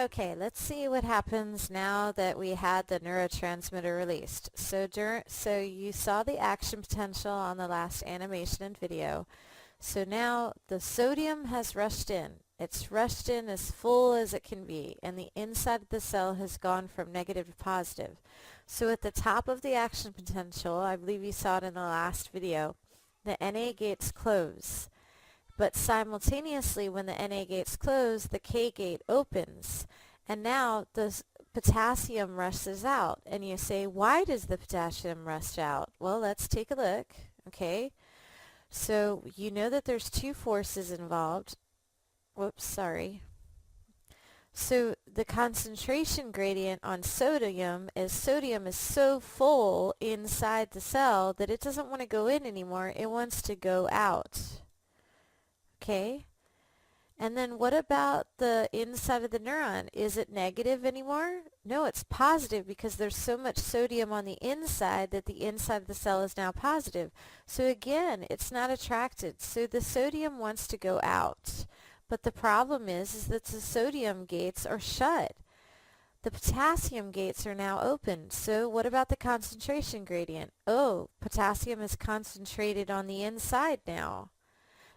Okay, let's see what happens now that we had the neurotransmitter released. So you saw the action potential on the last animation and video. So now the sodium has rushed in. It's rushed in as full as it can be, and the inside of the cell has gone from negative to positive. So at the top of the action potential, I believe you saw it in the last video, the Na gates close. But simultaneously, when the Na gates close, the K gate opens. And now the potassium rushes out. And you say, why does the potassium rush out? Well, let's take a look. Okay. So you know that there's two forces involved. Whoops, sorry. So the concentration gradient on sodium is so full inside the cell that it doesn't want to go in anymore. It wants to go out. Okay? And then what about the inside of the neuron? Is it negative anymore? No, it's positive because there's so much sodium on the inside that the inside of the cell is now positive. So again, it's not attracted. So the sodium wants to go out. But the problem is that the sodium gates are shut. The potassium gates are now open. So what about the concentration gradient? Oh, potassium is concentrated on the inside now.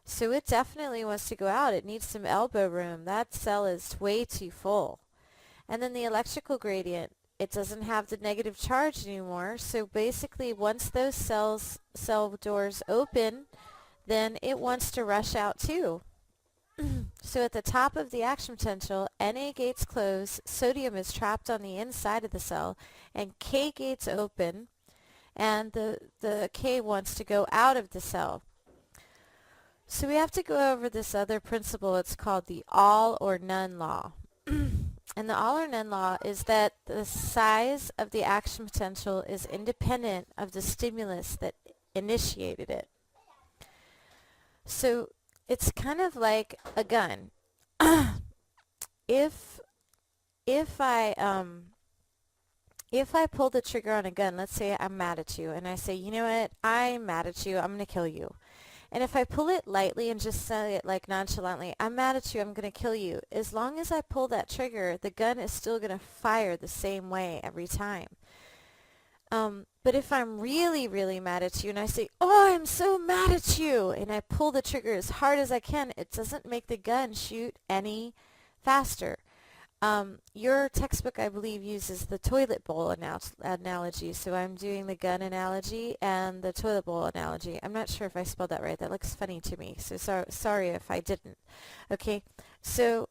So it definitely wants to go out. It needs some elbow room. That cell is way too full. And then the electrical gradient, it doesn't have the negative charge anymore. So basically once those cell doors open, then it wants to rush out too. So at the top of the action potential, Na gates close, sodium is trapped on the inside of the cell, and K gates open, and the K wants to go out of the cell. So we have to go over this other principle. It's called the all or none law. And the all or none law is that the size of the action potential is independent of the stimulus that initiated it. So it's kind of like a gun. If I pull the trigger on a gun, let's say I'm mad at you, and I say, you know what, I'm mad at you, I'm going to kill you. And if I pull it lightly and just say it like nonchalantly, I'm mad at you, I'm going to kill you. As long as I pull that trigger, the gun is still going to fire the same way every time. But if I'm really, really mad at you and I say, oh, I'm so mad at you, and I pull the trigger as hard as I can, it doesn't make the gun shoot any faster. Your textbook, I believe, uses the toilet bowl analogy, so I'm doing the gun analogy and the toilet bowl analogy. I'm not sure if I spelled that right. That looks funny to me, so sorry if I didn't. Okay, so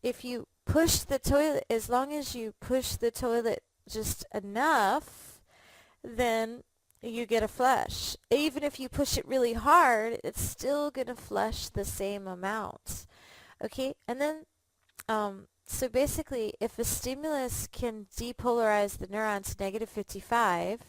if you push the toilet, as long as you push the toilet just enough, then you get a flush. Even if you push it really hard, it's still going to flush the same amount. Okay, and then so basically, if a stimulus can depolarize the neuron to negative 55,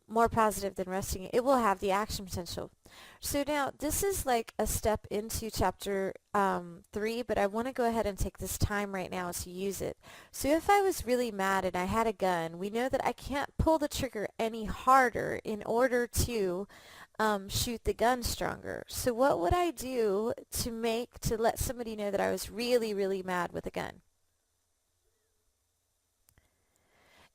more positive than resting, it will have the action potential. So now, this is like a step into chapter 3, but I want to go ahead and take this time right now to use it. So if I was really mad and I had a gun, we know that I can't pull the trigger any harder in order to shoot the gun stronger. So what would I do to let somebody know that I was really, really mad with a gun?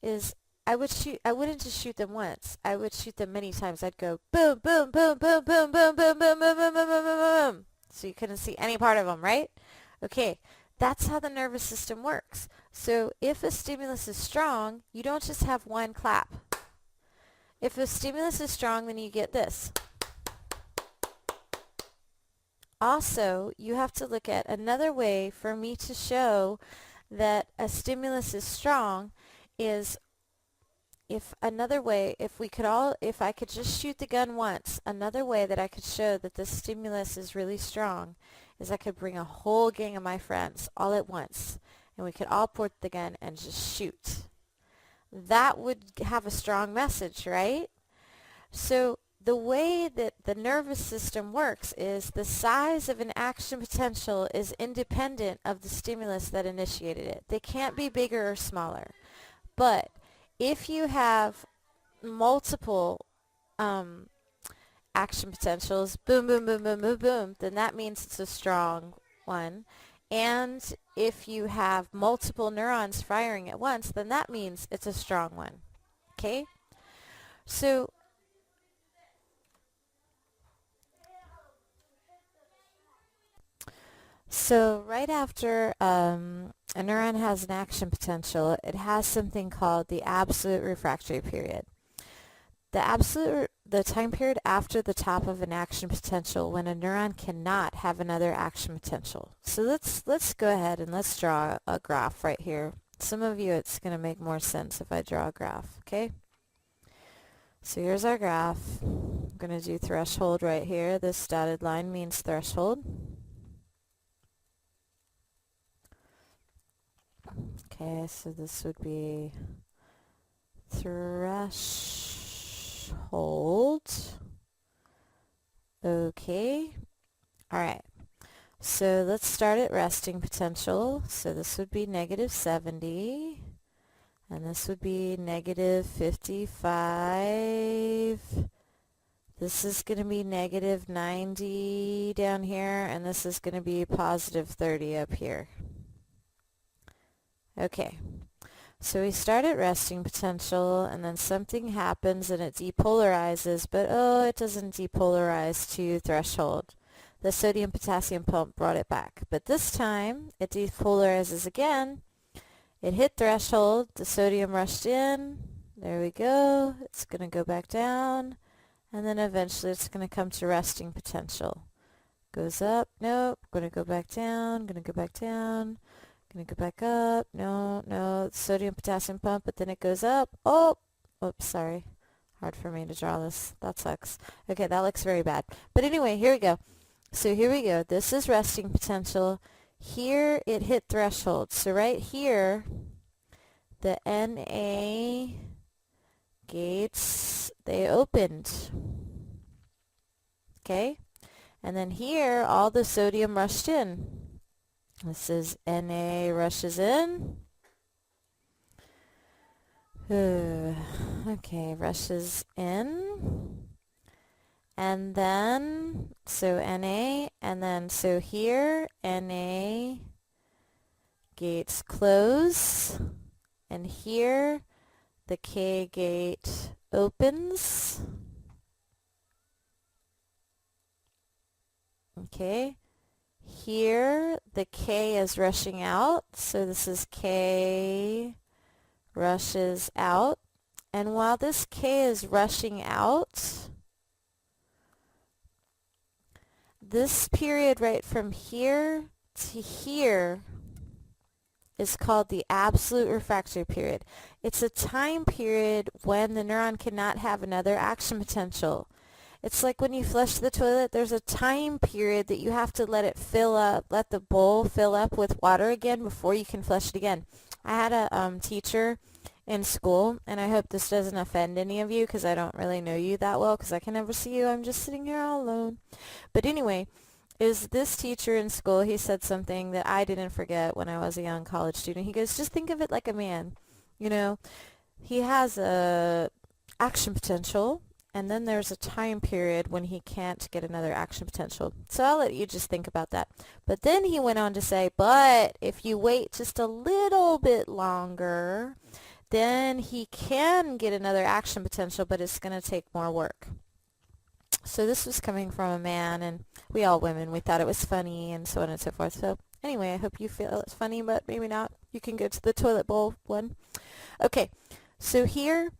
Is I wouldn't just shoot them once. I would shoot them many times. I'd go boom, boom, boom, boom, boom, boom, boom, boom, boom, boom, boom, boom, boom, boom. So you couldn't see any part of them, right? Okay, that's how the nervous system works. So if a stimulus is strong, you don't just have one clap. If a stimulus is strong, then you get this. Also, you have to look at another way for me to show that a stimulus is strong is if I could just shoot the gun once, another way that I could show that the stimulus is really strong is I could bring a whole gang of my friends all at once, and we could all port the gun and just shoot. That would have a strong message, right? So the way that the nervous system works is the size of an action potential is independent of the stimulus that initiated it. They can't be bigger or smaller. But if you have multiple action potentials, boom, boom, boom, boom, boom, boom, then that means it's a strong one. And if you have multiple neurons firing at once, then that means it's a strong one. Okay? So right after a neuron has an action potential, it has something called the absolute refractory period. The time period after the top of an action potential when a neuron cannot have another action potential. So let's go ahead and let's draw a graph right here. Some of you, it's going to make more sense if I draw a graph, okay? So here's our graph. I'm going to do threshold right here. This dotted line means threshold. Okay, so this would be threshold. Okay. All right. So let's start at resting potential. So this would be negative 70. And this would be negative 55. This is going to be negative 90 down here. And this is going to be positive 30 up here. Okay. So we start at resting potential, and then something happens and it depolarizes, but oh, it doesn't depolarize to threshold. The sodium-potassium pump brought it back. But this time, it depolarizes again. It hit threshold, the sodium rushed in, there we go, it's going to go back down, and then eventually it's going to come to resting potential. Goes up, nope, going to go back down, going to go back down. Going to go back up. No, sodium potassium pump, but then it goes up. Oh, oops, sorry. Hard for me to draw this. That sucks. Okay, that looks very bad. But anyway, here we go. So here we go. This is resting potential. Here it hit threshold. So right here, the Na gates, they opened. Okay? And then here, all the sodium rushed in. This is Na rushes in. Okay, rushes in. And then, so Na, and then, so here, Na gates close. And here, the K gate opens. Okay. Here, the K is rushing out, so this is K rushes out. And while this K is rushing out, this period right from here to here is called the absolute refractory period. It's a time period when the neuron cannot have another action potential. It's like when you flush the toilet, there's a time period that you have to let it fill up, let the bowl fill up with water again before you can flush it again. I had a teacher in school, and I hope this doesn't offend any of you because I don't really know you that well because I can never see you. I'm just sitting here all alone. But anyway, is this teacher in school, he said something that I didn't forget when I was a young college student. He goes, just think of it like a man. You know, he has a action potential, and then there's a time period when he can't get another action potential. So I'll let you just think about that. But then he went on to say, but if you wait just a little bit longer, then he can get another action potential, but it's going to take more work. So this was coming from a man, and we all women, we thought it was funny and so on and so forth. So anyway, I hope you feel it's funny, but maybe not. You can go to the toilet bowl one. Okay, so here,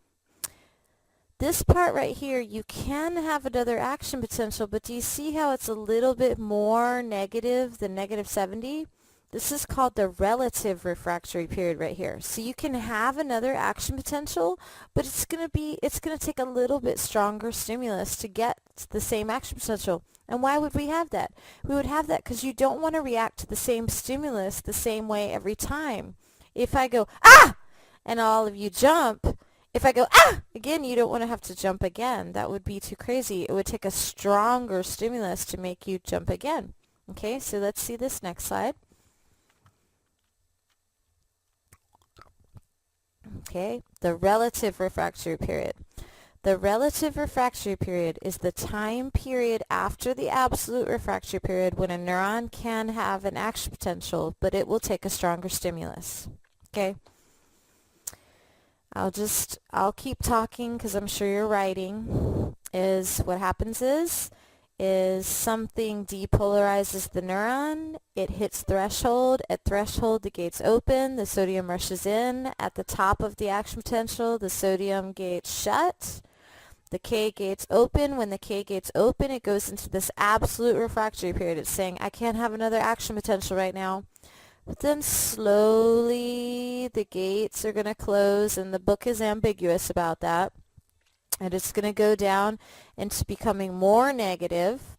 this part right here, you can have another action potential, but do you see how it's a little bit more negative than negative 70? This is called the relative refractory period right here. So you can have another action potential, but it's going to take a little bit stronger stimulus to get the same action potential. And why would we have that? We would have that because you don't want to react to the same stimulus the same way every time. If I go, ah, and all of you jump, if I go, ah, again, you don't want to have to jump again. That would be too crazy. It would take a stronger stimulus to make you jump again. Okay, so let's see this next slide. Okay, the relative refractory period. The relative refractory period is the time period after the absolute refractory period when a neuron can have an action potential, but it will take a stronger stimulus. Okay? I'll keep talking because I'm sure you're writing. What happens is something depolarizes the neuron. It hits threshold. At threshold, the gates open. The sodium rushes in. At the top of the action potential, the sodium gates shut. The K gates open. When the K gates open, it goes into this absolute refractory period. It's saying, I can't have another action potential right now. But then slowly the gates are going to close, and the book is ambiguous about that. And it's going to go down into becoming more negative.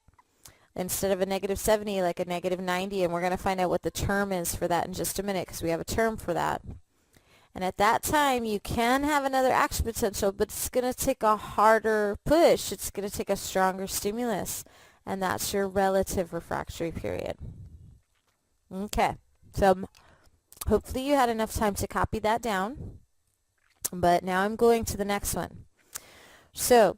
Instead of a negative 70, like a negative 90, and we're going to find out what the term is for that in just a minute because we have a term for that. And at that time, you can have another action potential, but it's going to take a harder push. It's going to take a stronger stimulus, and that's your relative refractory period. Okay, so hopefully you had enough time to copy that down, but now I'm going to the next one. So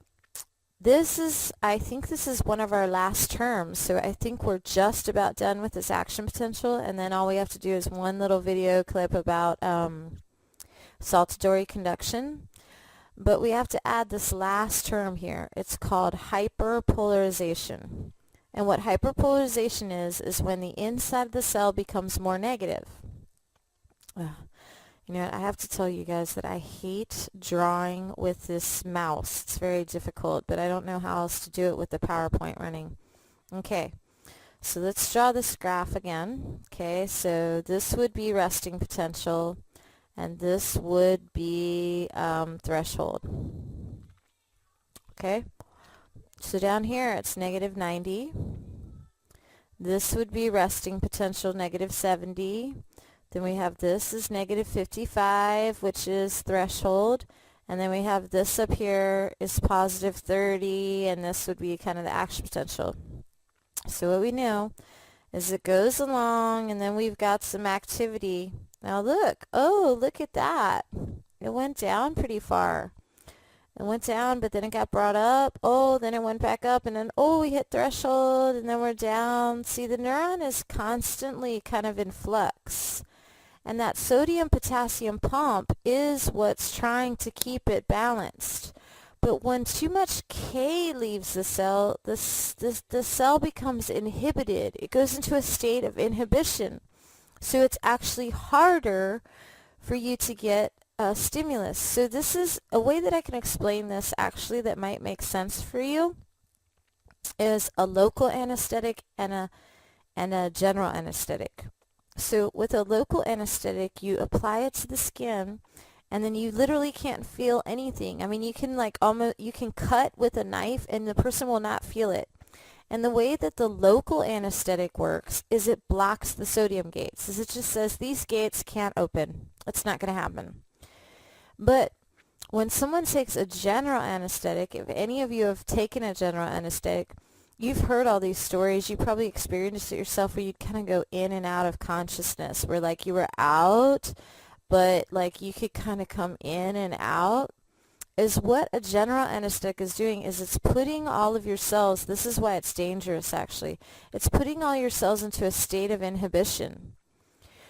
I think this is one of our last terms, so I think we're just about done with this action potential, and then all we have to do is one little video clip about saltatory conduction. But we have to add this last term here. It's called hyperpolarization. And what hyperpolarization is when the inside of the cell becomes more negative. You know, I have to tell you guys that I hate drawing with this mouse. It's very difficult, but I don't know how else to do it with the PowerPoint running. Okay, so let's draw this graph again. Okay, so this would be resting potential, and this would be threshold. Okay, so down here it's negative 90. This would be resting potential, negative 70. Then we have this is negative 55, which is threshold. And then we have this up here is positive 30, and this would be kind of the action potential. So what we know is it goes along, and then we've got some activity. Now look, oh, look at that. It went down pretty far. It went down, but then it got brought up. Oh, then it went back up, and then, oh, we hit threshold, and then we're down. See, the neuron is constantly kind of in flux. And that sodium-potassium pump is what's trying to keep it balanced. But when too much K leaves the cell, the cell becomes inhibited. It goes into a state of inhibition. So it's actually harder for you to get a stimulus. So this is a way that I can explain this actually that might make sense for you is a local anesthetic and a general anesthetic. So with a local anesthetic, you apply it to the skin, and then you literally can't feel anything. I mean, you can you can cut with a knife, and the person will not feel it. And the way that the local anesthetic works is it blocks the sodium gates. It just says these gates can't open. It's not going to happen. But when someone takes a general anesthetic, if any of you have taken a general anesthetic, you've heard all these stories. You probably experienced it yourself where you'd kind of go in and out of consciousness, where like you were out, but like you could kind of come in and out. Is what a general anesthetic is doing is it's putting all of your cells, this is why it's dangerous actually, it's putting all your cells into a state of inhibition.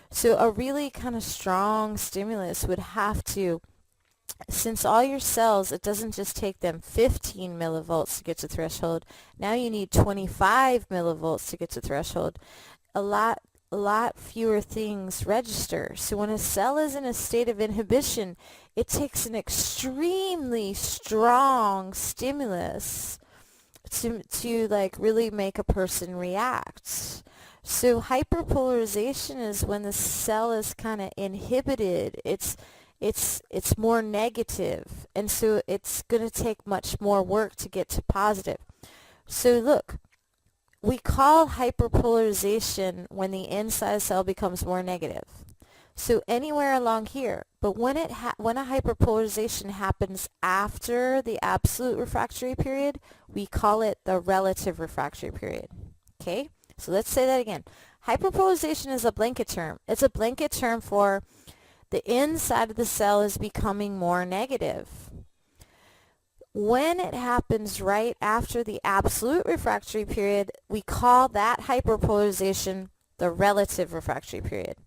So a really kind of strong stimulus would have to, since all your cells, it doesn't just take them 15 millivolts to get to threshold. Now you need 25 millivolts to get to threshold. A lot fewer things register. So when a cell is in a state of inhibition, it takes an extremely strong stimulus to like really make a person react. So hyperpolarization is when the cell is kind of inhibited. It's more negative, and so it's going to take much more work to get to positive. So look, we call hyperpolarization when the inside cell becomes more negative. So anywhere along here, but when a hyperpolarization happens after the absolute refractory period, we call it the relative refractory period. Okay? So let's say that again. Hyperpolarization is a blanket term. It's a blanket term for the inside of the cell is becoming more negative. When it happens right after the absolute refractory period, we call that hyperpolarization the relative refractory period.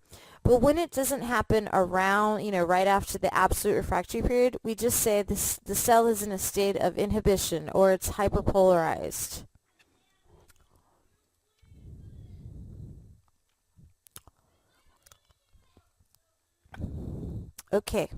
But when it doesn't happen around, right after the absolute refractory period, we just say the cell is in a state of inhibition, or it's hyperpolarized. Okay.